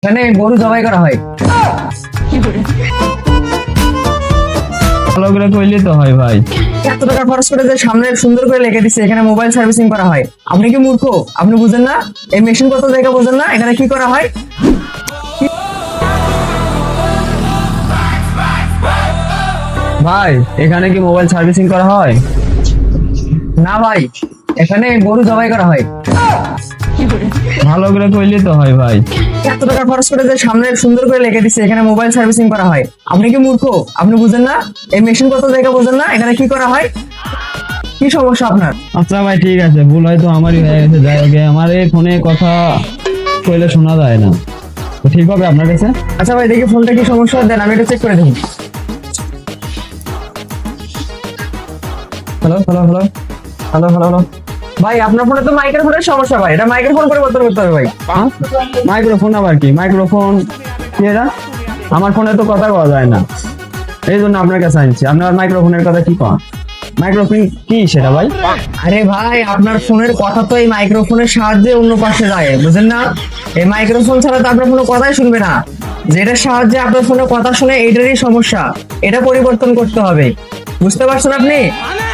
এখানে গরু জবাই করা হয়। ভালো করে কইলে তো হয় ভাই। এত টাকা খরচ করে যে সামনে সুন্দর করে লিখে দিচ্ছে এখানে মোবাইল সার্ভিসিং করা হয়। আপনি কি মূর্খ? আপনি বুঝেন না এই মেশিন কত জায়গা বুঝেন না এখানে কি করা হয়? ভাই এখানে কি মোবাইল সার্ভিসিং করা হয়? না ভাই, এখানে গরু জবাই করা হয়। ভালো করে কইলে তো হয় ভাই। এত টাকা খরচ করে যে সামনে সুন্দর করে লিখে দিচ্ছে এখানে মোবাইল সার্ভিসিং করা হয়। আপনি কি মূর্খ? আপনি বুঝেন না এই মেশিন কত জায়গা বুঝেন না এখানে কি করা হয়? কি সমস্যা আপনার? আচ্ছা ভাই ঠিক আছে, ভুল হয়তো আমারই হয়ে গেছে। যাই হোক, আমার এই ফোনে কথা কইলে শোনা যায় না, তো ঠিক হবে আপনার কাছে? আচ্ছা ভাই দেখি ফোনটা কি সমস্যা দেন আমি এটা চেক করে দেখি। Hello hello hello hello hello hello ভাই আপনার ফোনে তো মাইক্রোফোনের সমস্যা ভাই, এটা মাইক্রোফোন পরিবর্তন করতে হবে ভাই। মাইক্রোফোন আবার কি? মাইক্রোফোন কি এটা? আমার ফোনে তো কথা কওয়া যায় না, এই জন্য আপনার কাছে আনছি। আপনার মাইক্রোফোনের কথা কি কন? মাইক্রোফোন কি সেটা ভাই? আরে ভাই আপনার ফোনের কথা তো এই মাইক্রোফোনের সাহায্যে অন্য পাশে যায়, বুঝেন না? এই মাইক্রোফোন ছাড়া তো আপনার কোনো কথাই শুনবে না। যেটার সাহায্যে আপনার ফোনে কথা শুনে এইটারই সমস্যা, এটা পরিবর্তন করতে হবে। বুঝতে পারছেন আপনি?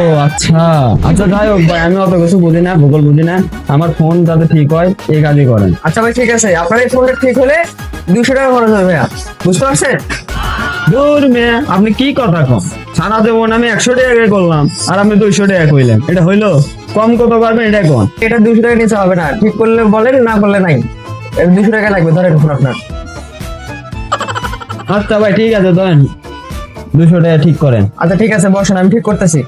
ও আচ্ছা আচ্ছা, যাই হোক ভাই, আমি অত কিছু বুঝি না, ভূগোল বুঝি না। আমার ফোন যাতে ঠিক হয় এই কাজই করেন। আচ্ছা ভাই ঠিক আছে, আপনার এই ফোনটা ঠিক হলে 200 টাকা খরচ হবে ভাইয়া, বুঝতে পারছেন? দূর মেয়ে, আপনি কি কথা কন? সারা জীবন আমি 100 টাকা আগে করলাম আর আপনি 200 টাকা কইলেন, এটা হইলো? কম কত পারবেন এটা কোন? এটা 200 টাকা নিচে হবে না, ঠিক করলে বলেন, না করলে নাই। 200 টাকা লাগবে, ধরেন ফোন আপনার। আচ্ছা ভাই ঠিক আছে, ধরেন 200 টাকা ঠিক করেন। আচ্ছা ঠিক আছে বসেন, আমি ঠিক করতেছি।